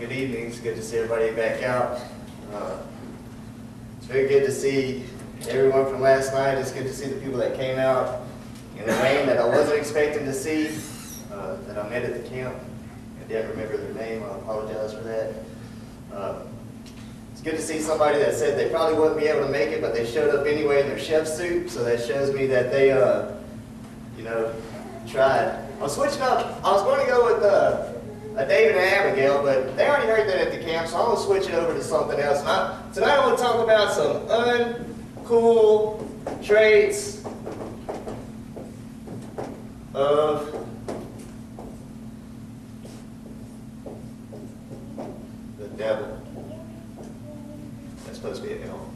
good evening. It's good to see everybody back out. It's very good to see everyone from last night. It's good to see the people that came out in the rain that I wasn't expecting to see, that I met at the camp. I didn't remember their name. I apologize for that. It's good to see somebody that said they probably wouldn't be able to make it, but they showed up anyway in their chef suit, so that shows me that they, tried. I was switching up. I was going to go with a David and Abigail, but they already heard that at the camp, so I'm going to switch it over to something else. Tonight I want to talk about some uncool traits of the devil. That's supposed to be an L.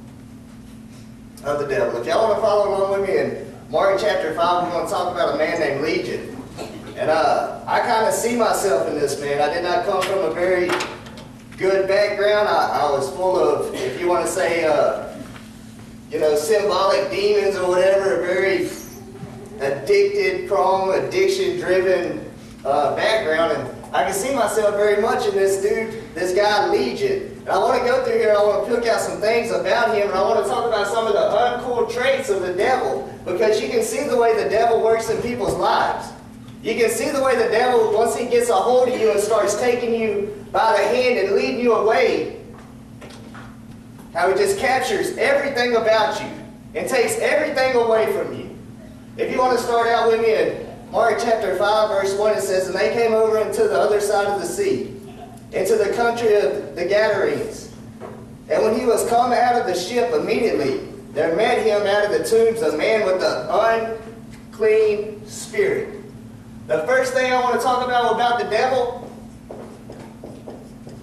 Of the devil. If y'all want to follow along with me in Mark chapter 5, we're going to talk about a man named Legion. And I kind of see myself in this man. I did not come from a very good background. I was full of, if you want to say, symbolic demons or whatever, a very addicted, prone, addiction-driven background. And I can see myself very much in this dude, this guy Legion. And I want to go through here and I want to pick out some things about him, and I want to talk about some of the uncool traits of the devil, because you can see the way the devil works in people's lives. You can see the way the devil, once he gets a hold of you and starts taking you by the hand and leading you away, how he just captures everything about you and takes everything away from you. If you want to start out with me in Mark chapter 5, verse 1, it says, "And they came over into the other side of the sea, into the country of the Gadarenes. And when he was come out of the ship, immediately there met him out of the tombs a man with an unclean spirit." The first thing I want to talk about the devil,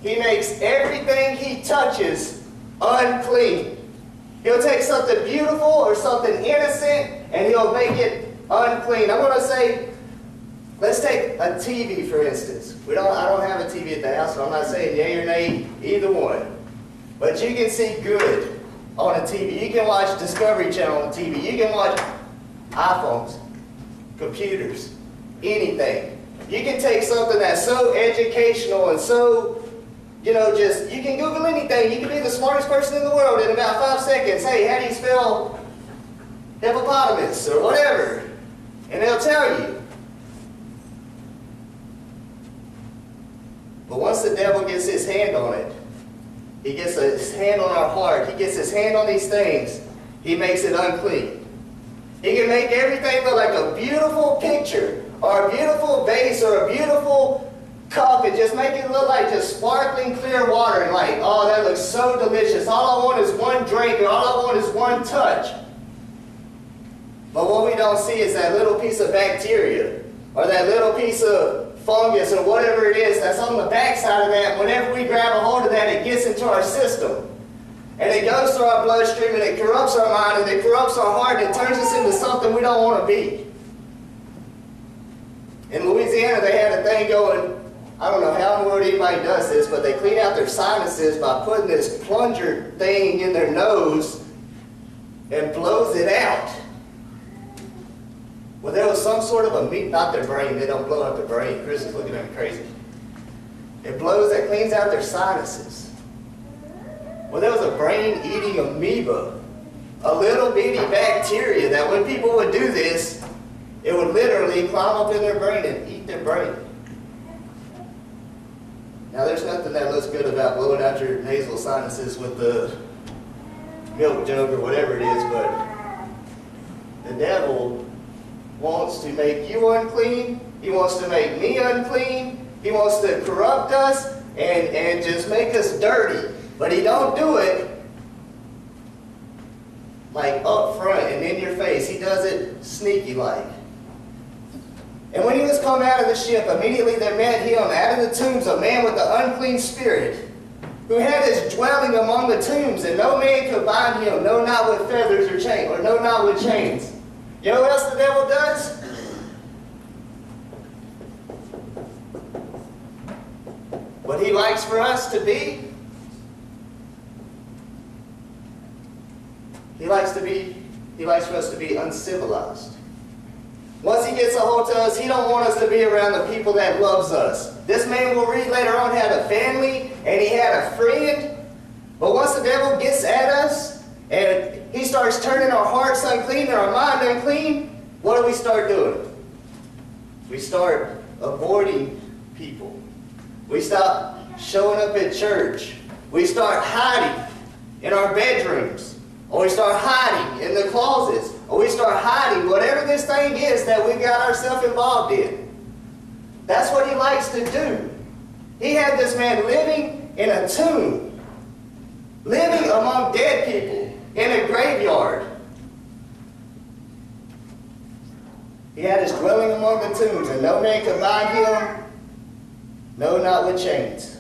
he makes everything he touches unclean. He'll take something beautiful or something innocent and he'll make it unclean. I'm going to say, let's take a TV for instance. I don't have a TV at the house, so I'm not saying yay or nay, either one. But you can see good on a TV. You can watch Discovery Channel on TV. You can watch iPhones, computers, anything. You can take something that's so educational and so, you can Google anything. You can be the smartest person in the world in about 5 seconds. Hey, how do you spell hippopotamus or whatever? And they'll tell you. But once the devil gets his hand on it, he gets his hand on our heart, he gets his hand on these things, he makes it unclean. He can make everything look like a beautiful picture, or a beautiful vase, or a beautiful cup, and just make it look like just sparkling clear water, and like, oh, that looks so delicious. All I want is one drink, or all I want is one touch. But what we don't see is that little piece of bacteria, or that little piece of fungus, or whatever it is that's on the backside of that. Whenever we grab a hold of that, it gets into our system. And it goes through our bloodstream, and it corrupts our mind, and it corrupts our heart, and it turns us into something we don't want to be. In Louisiana, they had a thing going, I don't know how in the world anybody does this, but they clean out their sinuses by putting this plunger thing in their nose and blows it out. Well, there was some sort of not their brain, they don't blow out their brain. Chris is looking at me crazy. It cleans out their sinuses. Well, there was a brain-eating amoeba, a little bitty bacteria that when people would do this, it would literally climb up in their brain and eat their brain. Now, there's nothing that looks good about blowing out your nasal sinuses with the milk jug or whatever it is, but the devil wants to make you unclean. He wants to make me unclean. He wants to corrupt us and just make us dirty. But he don't do it like up front and in your face. He does it sneaky like. And when he was come out of the ship, immediately there met him out of the tombs a man with the unclean spirit, who had his dwelling among the tombs, and no man could bind him, no, not with feathers or chains, or no, not with chains. You know what else the devil does? What he likes for us to be, he likes for us to be uncivilized. Once he gets a hold to us, he don't want us to be around the people that loves us. This man, we'll read later on, had a family and he had a friend. But once the devil gets at us and he starts turning our hearts unclean and our mind unclean, what do we start doing? We start avoiding people. We stop showing up at church. We start hiding in our bedrooms. Or we start hiding in the closets. Or we start hiding whatever this thing is that we've got ourselves involved in. That's what he likes to do. He had this man living in a tomb. Living among dead people in a graveyard. He had his dwelling among the tombs, and no man could bind him, no, not with chains.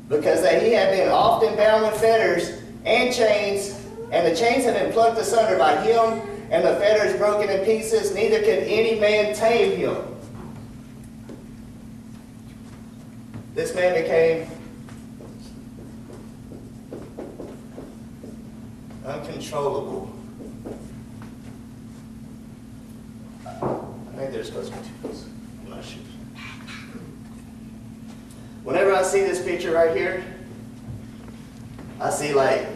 Because that he had been often bound with fetters and chains, and the chains had been plucked asunder by him, and the fetters broken in pieces, neither could any man tame him. This man became uncontrollable. I think there's supposed to be two. I'm not sure. Whenever I see this picture right here, I see like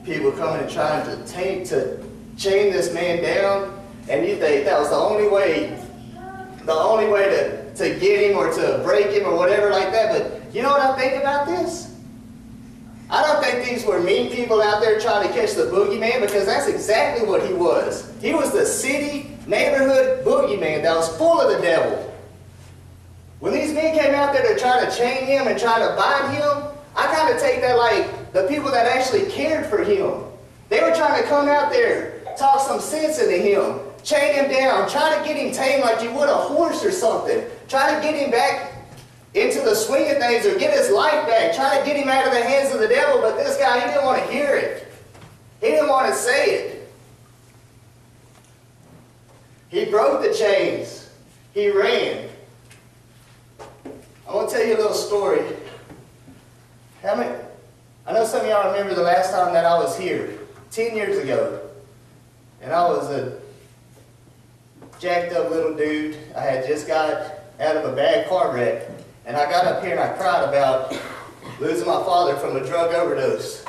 people coming and trying to chain this man down, and you think that was the only way to get him or to break him or whatever like that. But you know what I think about this? I don't think these were mean people out there trying to catch the boogeyman, because that's exactly what he was. He was the city, neighborhood boogeyman that was full of the devil. When these men came out there to try to chain him and try to bind him, I kind of take that like the people that actually cared for him. They were trying to come out there, talk some sense into him, chain him down, try to get him tamed like you would a horse or something. Try to get him back into the swing of things or get his life back. Try to get him out of the hands of the devil, but this guy, he didn't want to hear it. He didn't want to say it. He broke the chains. He ran. I want to tell you a little story. I know some of y'all remember the last time that I was here, 10 years ago. And I was a jacked up little dude. I had just got out of a bad car wreck. And I got up here and I cried about losing my father from a drug overdose.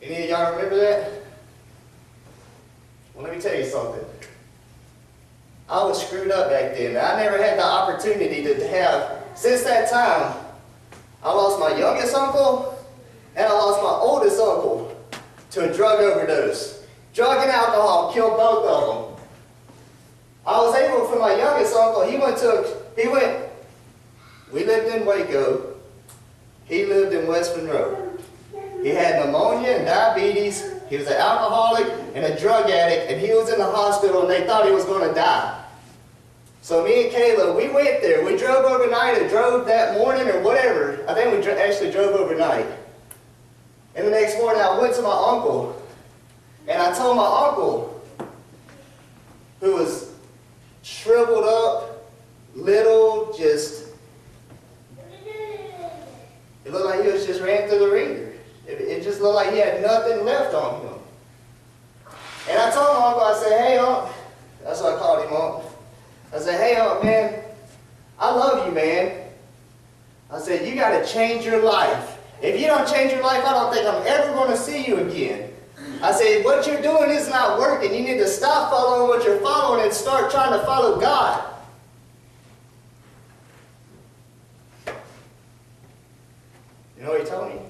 Any of y'all remember that? Well, let me tell you something. I was screwed up back then. I never had the opportunity to have, since that time, I lost my youngest uncle and I lost my oldest uncle to a drug overdose. Drug and alcohol killed both of them. I was able, for my youngest uncle, we lived in Waco. He lived in West Monroe. He had pneumonia and diabetes. He was an alcoholic and a drug addict, and he was in the hospital, and they thought he was going to die. So me and Kayla, we went there. We drove overnight or drove that morning or whatever. I think we actually drove overnight. And the next morning I went to my uncle, and I told my uncle, who was shriveled up, little, just, it looked like he was just ran through the ringer. It just looked like he had nothing left on him. And I told my uncle, I said, hey, Unc, that's what I called him, Unc. I said, hey, Unc, man, I love you, man. I said, you got to change your life. If you don't change your life, I don't think I'm ever going to see you again. I said, what you're doing is not working. You need to stop following what you're following and start trying to follow God. You know what he told me?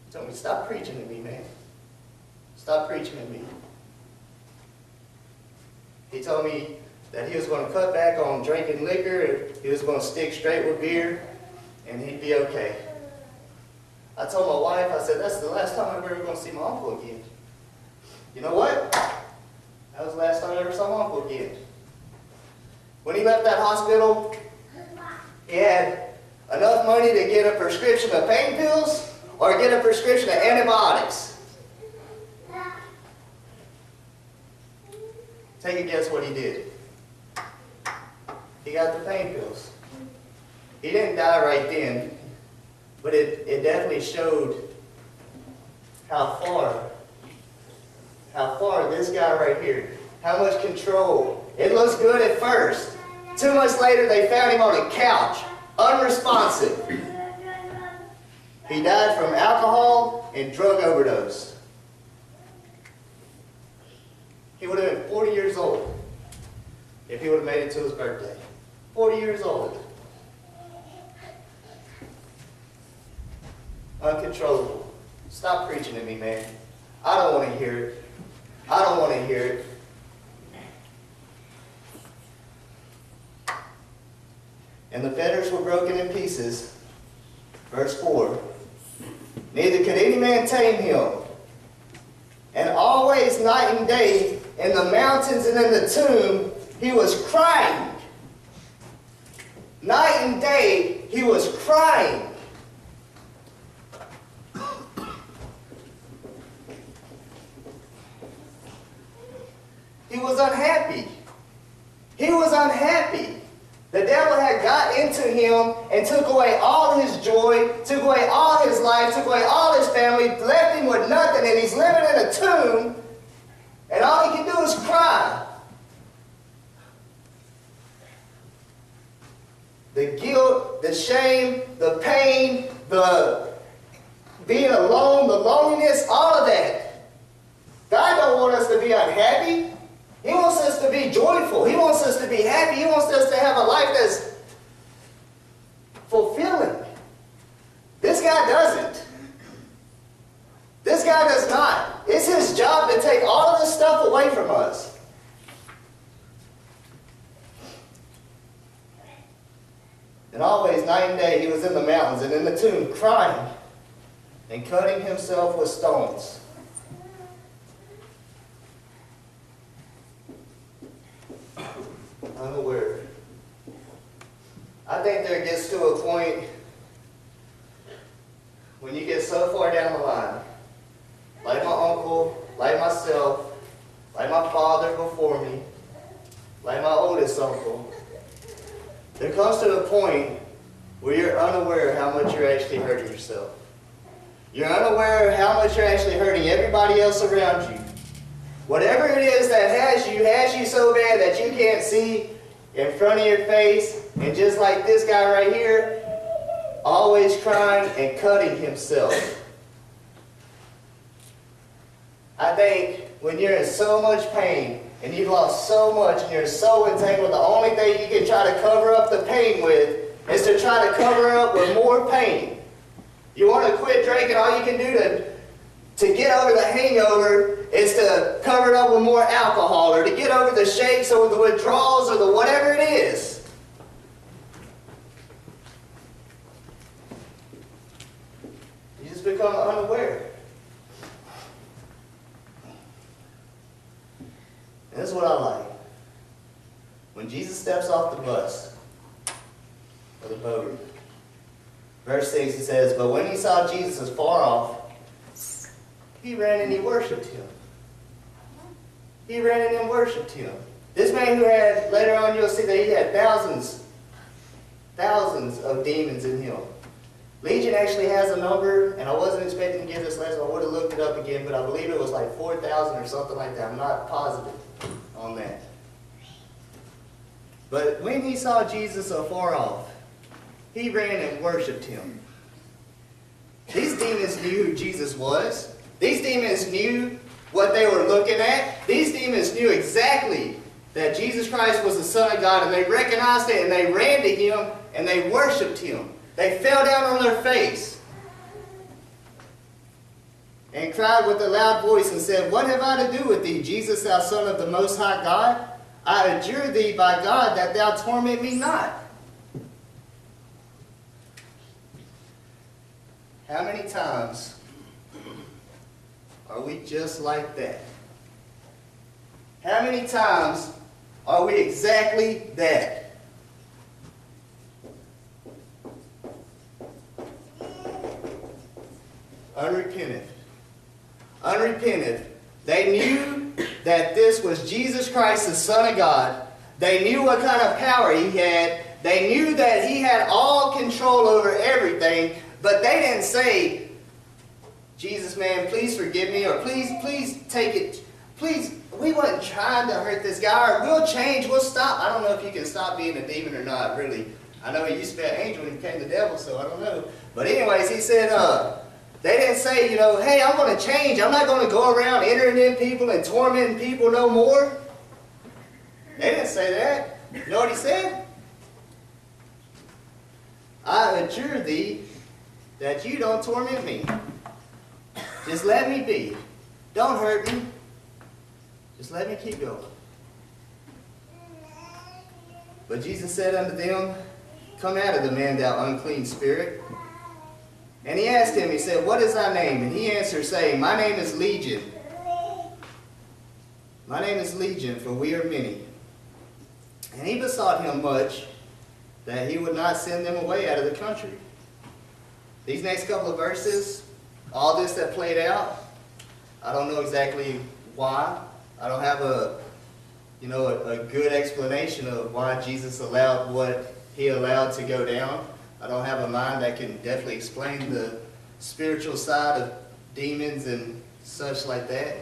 He told me, stop preaching to me, man. Stop preaching to me. He told me that he was going to cut back on drinking liquor, he was going to stick straight with beer, and he'd be okay. I told my wife, I said, that's the last time I'm ever going to see my uncle again. You know what? That was the last time I ever saw my uncle again. When he left that hospital, he had enough money to get a prescription of pain pills or get a prescription of antibiotics. Take a guess what he did. He got the pain pills. He didn't die right then, but it definitely showed how far this guy right here how much control. It looks good at first. 2 months later, they found him on a couch, unresponsive. He died from alcohol and drug overdose. He would have been 40 years old if he would have made it to his birthday. 40 years old. Uncontrollable. Stop preaching to me, man. I don't want to hear it. I don't want to hear it. And the fetters were broken in pieces. Verse 4. Neither could any man tame him. And always night and day in the mountains and in the tomb he was crying. Night and day he was crying. He was unhappy. He was unhappy. The devil had got into him and took away all his joy, took away all his life, took away all his family, left him with nothing, and he's living in a tomb, and all he can do is cry. The guilt, the shame, the pain, the being alone, the loneliness, all of that. God don't want us to be unhappy. He wants us to be joyful. He wants us to be happy. He wants us to have a life that's fulfilling. This guy doesn't. This guy does not. It's his job to take all of this stuff away from us. And always, night and day, he was in the mountains and in the tomb, crying and cutting himself with stones. Unaware. I think there gets to a point when you get so far down the line, like my uncle, like myself, like my father before me, like my oldest uncle, there comes to a point where you're unaware how much you're actually hurting yourself. You're unaware of how much you're actually hurting everybody else around you. Whatever it is that has you so bad that you can't see in front of your face, and just like this guy right here, always crying and cutting himself. I think when you're in so much pain, and you've lost so much, and you're so entangled, the only thing you can try to cover up the pain with is to try to cover up with more pain. You want to quit drinking, all you can do to get over the hangover is to cover it up with more alcohol, or to get over the shakes or the withdrawals or the whatever it is. You just become unaware. And this is what I like. When Jesus steps off the bus or the boat, verse 6, he says, "But when he saw Jesus afar off, he ran and he worshipped him." He ran and worshipped him. This man who had, later on you'll see that he had thousands of demons in him. Legion actually has a number, and I wasn't expecting to give this last one. I would have looked it up again, but I believe it was like 4,000 or something like that. I'm not positive on that. But when he saw Jesus afar off, he ran and worshipped him. These demons knew who Jesus was. These demons knew what they were looking at. These demons knew exactly that Jesus Christ was the Son of God, and they recognized it, and they ran to him, and they worshipped him. They fell down on their face and cried with a loud voice and said, "What have I to do with thee, Jesus, thou Son of the Most High God? I adjure thee by God that thou torment me not." How many times are we just like that? How many times are we exactly that? Unrepentant. Unrepentant. They knew that this was Jesus Christ, the Son of God. They knew what kind of power he had. They knew that he had all control over everything, but they didn't say, "Jesus, man, please forgive me," or please take it. Please, we he wasn't trying to hurt this guy, or we'll change, we'll stop. I don't know if you can stop being a demon or not, really. I know he used to be an angel and he became the devil, so I don't know. But anyways, he said, they didn't say, you know, hey, I'm going to change. I'm not going to go around entering in people and tormenting people no more. They didn't say that. You know what he said? I adjure thee that you don't torment me. Just let me be. Don't hurt me. Just let me keep going. But Jesus said unto them, come out of the man, thou unclean spirit. And he asked him, he said, what is thy name? And he answered, saying, my name is Legion. My name is Legion, for we are many. And he besought him much that he would not send them away out of the country. These next couple of verses, all this that played out, I don't know exactly why. I don't have a good explanation of why Jesus allowed what he allowed to go down. I don't have a mind that can definitely explain the spiritual side of demons and such like that.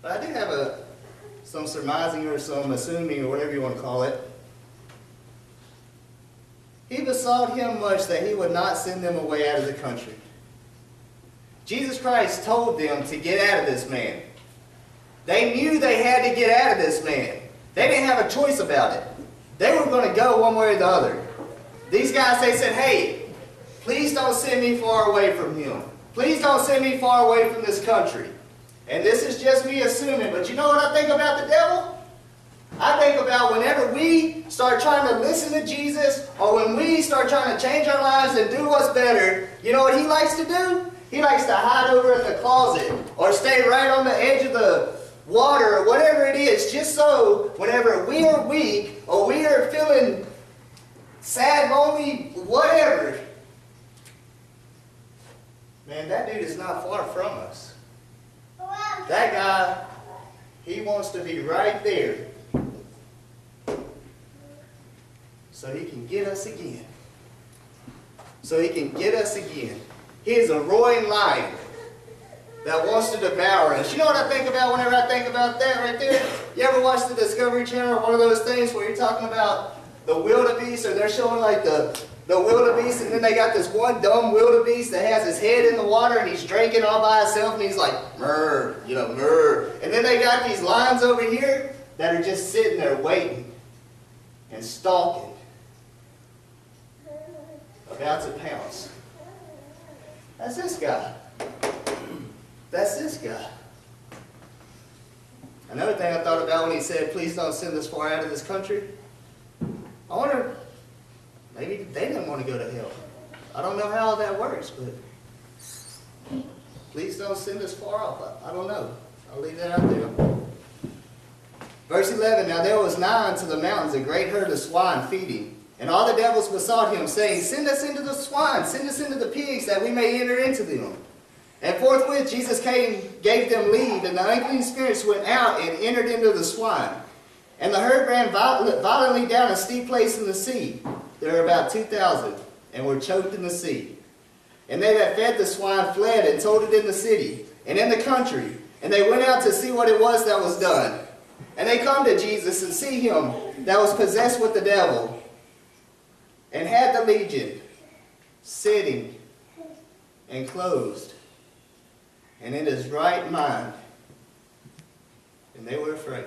But I do have some surmising or some assuming or whatever you want to call it. He besought him much that he would not send them away out of the country. Jesus Christ told them to get out of this man. They knew they had to get out of this man. They didn't have a choice about it. They were going to go one way or the other. These guys, they said, hey, please don't send me far away from him. Please don't send me far away from this country. And this is just me assuming, but you know what I think about the devil? I think about whenever we start trying to listen to Jesus, or when we start trying to change our lives and do what's better, you know what he likes to do? He likes to hide over in the closet, or stay right on the edge of the water, or whatever it is, just so whenever we are weak, or we are feeling sad, lonely, whatever, man, that dude is not far from us. That guy, he wants to be right there so he can get us again. So he can get us again. He is a roaring lion that wants to devour us. You know what I think about whenever I think about that right there? You ever watch the Discovery Channel, one of those things where you're talking about the wildebeest, or they're showing like the wildebeest, and then they got this one dumb wildebeest that has his head in the water and he's drinking all by himself and he's like, murr, you know, murr. And then they got these lions over here that are just sitting there waiting and stalking, about to pounce. That's this guy. That's this guy. Another thing I thought about when he said, please don't send us far out of this country. I wonder, maybe they didn't want to go to hell. I don't know how that works, but please don't send us far off. I don't know. I'll leave that out there. Verse 11, now there was nigh unto the mountains a great herd of swine feeding. And all the devils besought him, saying, send us into the swine, send us into the pigs, that we may enter into them. And forthwith Jesus gave them leave, and the unclean spirits went out and entered into the swine. And the herd ran violently down a steep place in the sea. There were about 2,000, and were choked in the sea. And they that fed the swine fled and told it in the city, and in the country. And they went out to see what it was that was done. And they come to Jesus and see him that was possessed with the devil, and had the legion, sitting and closed, and in his right mind. And they were afraid.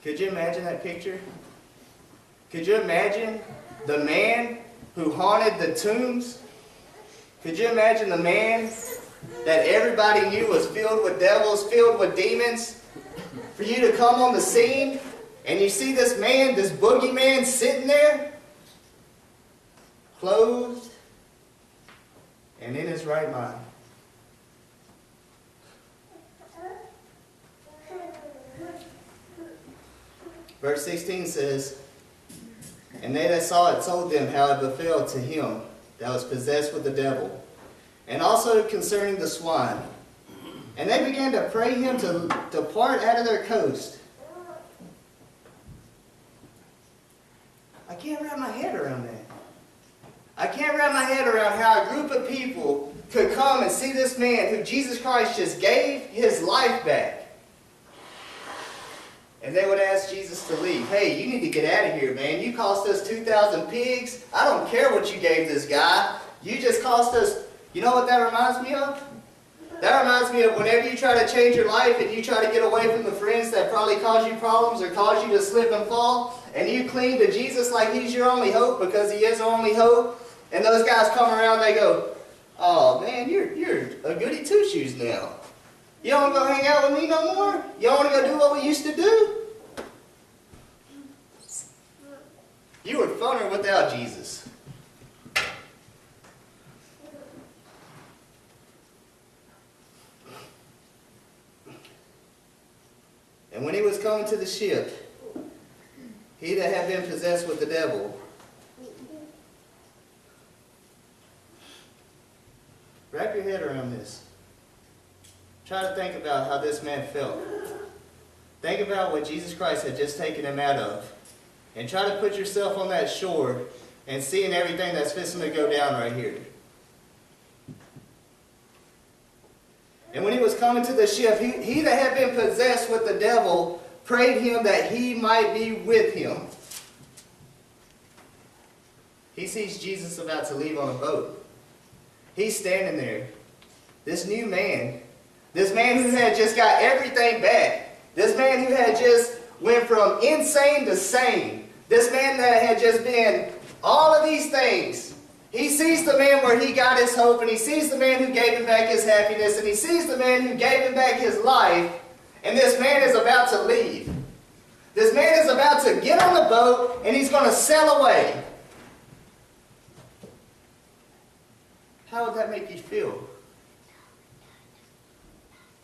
Could you imagine that picture? Could you imagine the man who haunted the tombs? Could you imagine the man that everybody knew was filled with devils, filled with demons? For you to come on the scene and you see this man, this boogeyman sitting there, closed and in his right mind. Verse 16 says, and they that saw it told them how it befell to him that was possessed with the devil, and also concerning the swine. And they began to pray him to depart out of their coast. I can't wrap my head around that. I can't wrap my head around how a group of people could come and see this man who Jesus Christ just gave his life back. And they would ask Jesus to leave. Hey, you need to get out of here, man. You cost us 2,000 pigs. I don't care what you gave this guy. You just cost us. You know what that reminds me of? That reminds me of whenever you try to change your life and you try to get away from the friends that probably cause you problems or cause you to slip and fall, and you cling to Jesus like he's your only hope because he is our only hope, and those guys come around, they go, oh man, you're a goody two-shoes now. You don't want to go hang out with me no more? You don't want to go do what we used to do? You were funner without Jesus. And when he was coming to the ship, he that had been possessed with the devil, wrap your head around this. Try to think about how this man felt. Think about what Jesus Christ had just taken him out of. And try to put yourself on that shore and seeing everything that's fixing to go down right here. And when he was coming to the ship, he that had been possessed with the devil prayed him that he might be with him. He sees Jesus about to leave on a boat. He's standing there. This new man. This man who had just got everything back. This man who had just went from insane to sane. This man that had just been all of these things. He sees the man where he got his hope, and he sees the man who gave him back his happiness, and he sees the man who gave him back his life, and this man is about to leave. This man is about to get on the boat, and he's going to sail away. How would that make you feel?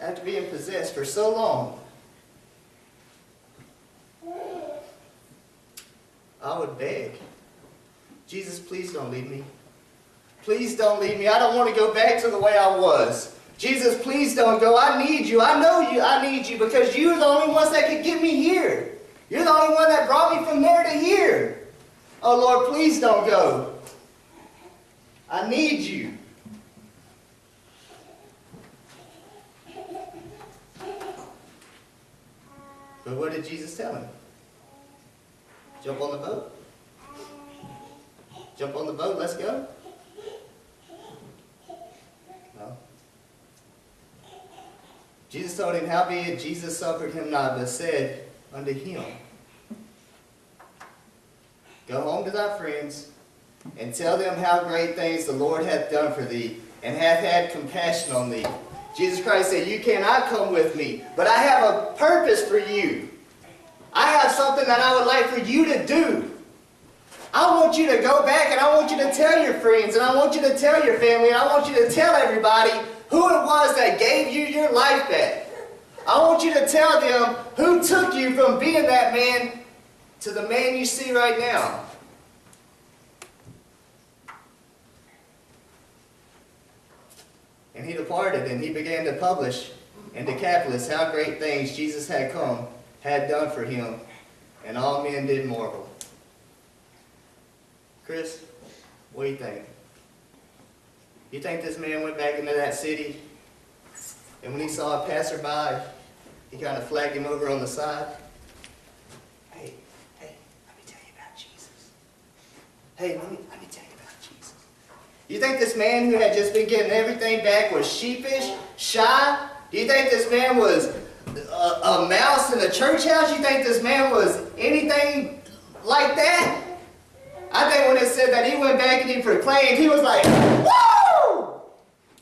After being possessed for so long, I would beg, Jesus, please don't leave me. Please don't leave me. I don't want to go back to the way I was. Jesus, please don't go. I need you. I know you. I need you because you're the only ones that could get me here. You're the only one that brought me from there to here. Oh, Lord, please don't go. I need you. But what did Jesus tell him? Jump on the boat. Jump on the boat, let's go. No. Jesus told him, howbeit Jesus suffered him not, but said unto him, go home to thy friends, and tell them how great things the Lord hath done for thee, and hath had compassion on thee. Jesus Christ said, you cannot come with me, but I have a purpose for you. I have something that I would like for you to do. I want you to go back and I want you to tell your friends and I want you to tell your family and I want you to tell everybody who it was that gave you your life back. I want you to tell them who took you from being that man to the man you see right now. And he departed and he began to publish in Decapolis how great things Jesus had done for him, and all men did marvel. Chris, what do you think? You think this man went back into that city, and when he saw a passerby, he kind of flagged him over on the side? Hey, let me tell you about Jesus. Hey, let me tell you about Jesus. You think this man who had just been getting everything back was sheepish, shy? Do you think this man was a mouse in a church house? You think this man was anything like that? I think when it said that he went back and he proclaimed, he was like, woo!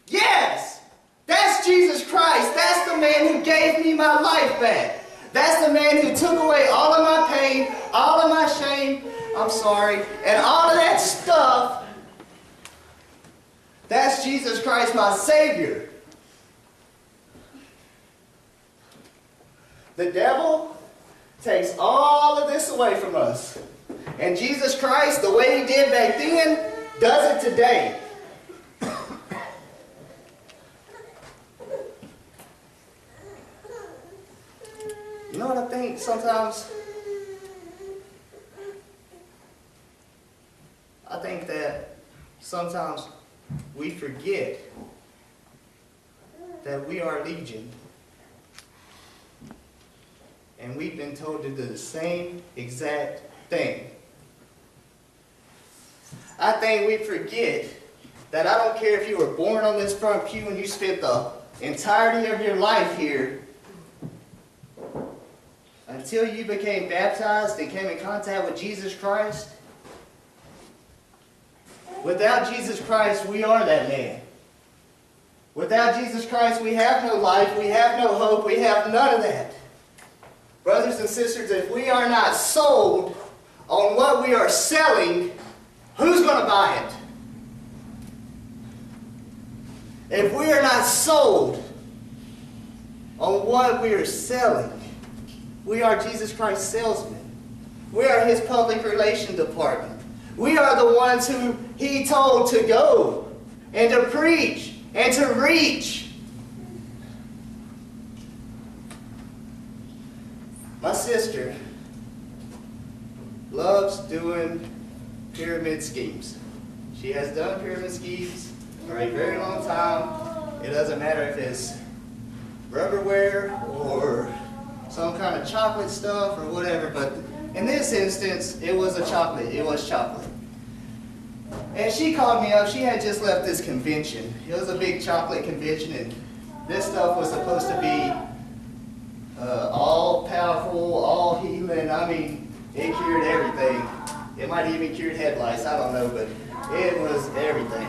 Yes! That's Jesus Christ. That's the man who gave me my life back. That's the man who took away all of my pain, all of my shame, I'm sorry, and all of that stuff. That's Jesus Christ, my Savior. The devil takes all of this away from us. And Jesus Christ, the way he did back then, does it today. You know what I think sometimes? I think that sometimes we forget that we are legion. And we've been told to do the same exact thing. I think we forget that I don't care if you were born on this front pew and you spent the entirety of your life here, until you became baptized and came in contact with Jesus Christ. Without Jesus Christ, we are that man. Without Jesus Christ, we have no life, we have no hope, we have none of that. Brothers and sisters, if we are not sold on what we are selling, who's going to buy it? If we are not sold on what we are selling, we are Jesus Christ's salesmen. We are His public relations department. We are the ones who He told to go and to preach and to reach. My sister loves doing pyramid schemes. She has done pyramid schemes for a very long time. It doesn't matter if it's rubberware or some kind of chocolate stuff or whatever, but in this instance, it was a chocolate. It was chocolate. And she called me up. She had just left this convention. It was a big chocolate convention, and this stuff was supposed to be all powerful, all healing. I mean, it cured everything. It might even cured headlights. I don't know, but it was everything.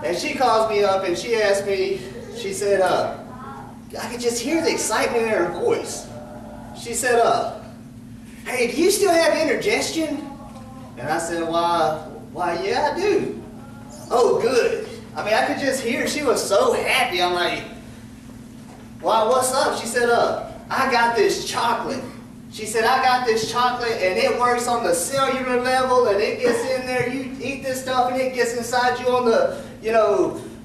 And she calls me up and she asked me, she said, I could just hear the excitement in her voice. She said, hey, do you still have indigestion? And I said, why, yeah, I do. Oh, good. I mean, I could just hear she was so happy. I'm like, why, what's up? She said, I got this chocolate. She said, I got this chocolate and it works on the cellular level and it gets in there. You eat this stuff and it gets inside you on the,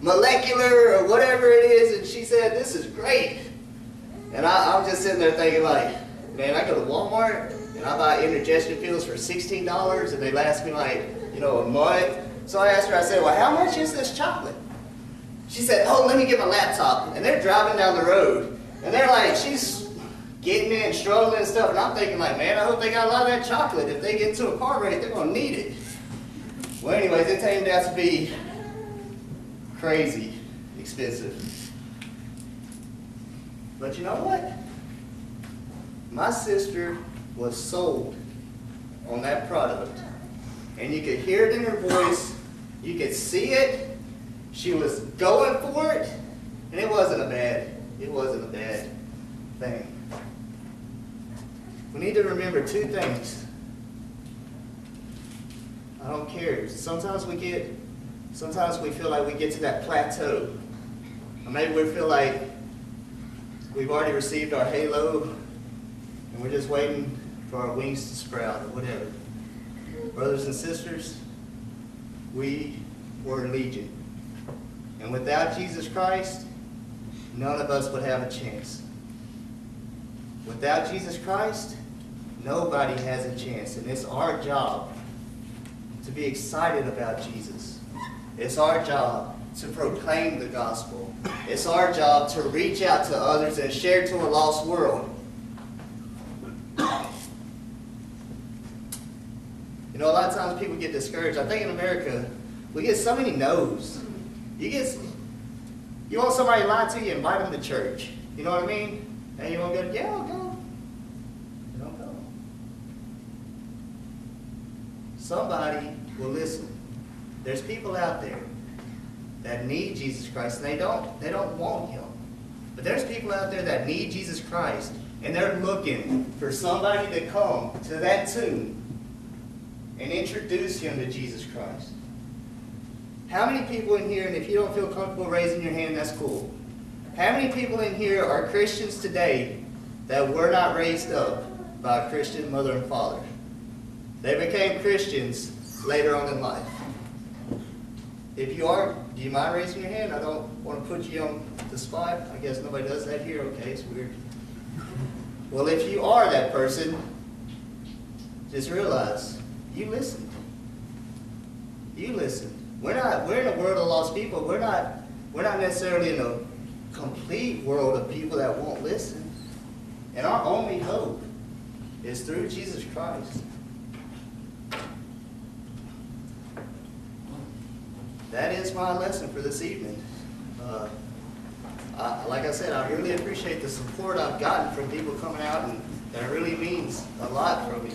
molecular or whatever it is. And she said, this is great. And I'm just sitting there thinking like, man, I go to Walmart and I buy indigestion pills for $16 and they last me like, a month. So I asked her, I said, well, how much is this chocolate? She said, oh, let me get my laptop. And they're driving down the road. And they're like, she's getting in, struggling and stuff. And I'm thinking like, man, I hope they got a lot of that chocolate. If they get into a car wreck, they're going to need it. Well, anyways, it turned out to be crazy expensive. But you know what? My sister was sold on that product. And you could hear it in her voice. You could see it. She was going for it. And it wasn't a bad thing. We need to remember two things. I don't care. Sometimes we feel like we get to that plateau. Or maybe we feel like we've already received our halo and we're just waiting for our wings to sprout or whatever. Brothers and sisters, we were legion. And without Jesus Christ, none of us would have a chance. Without Jesus Christ, nobody has a chance. And it's our job to be excited about Jesus. It's our job to proclaim the gospel. It's our job to reach out to others and share to a lost world. A lot of times people get discouraged. I think in America, we get so many no's. You want somebody to lie to you, invite them to church. You know what I mean? And you want to go, yeah, I'll go. You don't go. Somebody will listen. There's people out there that need Jesus Christ, and they don't want Him. But there's people out there that need Jesus Christ, and they're looking for somebody to come to that tomb and introduce Him to Jesus Christ. How many people in here, and if you don't feel comfortable raising your hand, that's cool. How many people in here are Christians today that were not raised up by a Christian mother and father? They became Christians later on in life. If you are, do you mind raising your hand? I don't want to put you on the spot. I guess nobody does that here. Okay, it's weird. Well, if you are that person, just realize you listened. You listened. We're in a world of lost people. We're not necessarily in complete world of people that won't listen. And our only hope is through Jesus Christ. That is my lesson for this evening. Like I said, I really appreciate the support I've gotten from people coming out, and that really means a lot for me.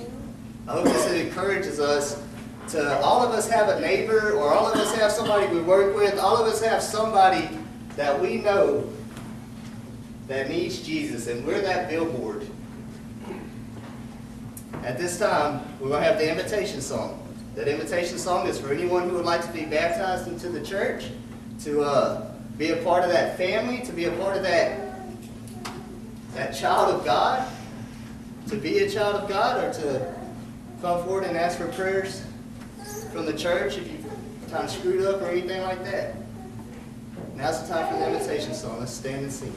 I hope this encourages us to, all of us have a neighbor, or all of us have somebody we work with, all of us have somebody that we know that needs Jesus, and we're that billboard. At this time, we're going to have the invitation song. That invitation song is for anyone who would like to be baptized into the church, to be a part of that family, to be a part of that child of God, to be a child of God, or to come forward and ask for prayers from the church if you kind of screwed up or anything like that. Now's the time for the invitation song. Let's stand and sing.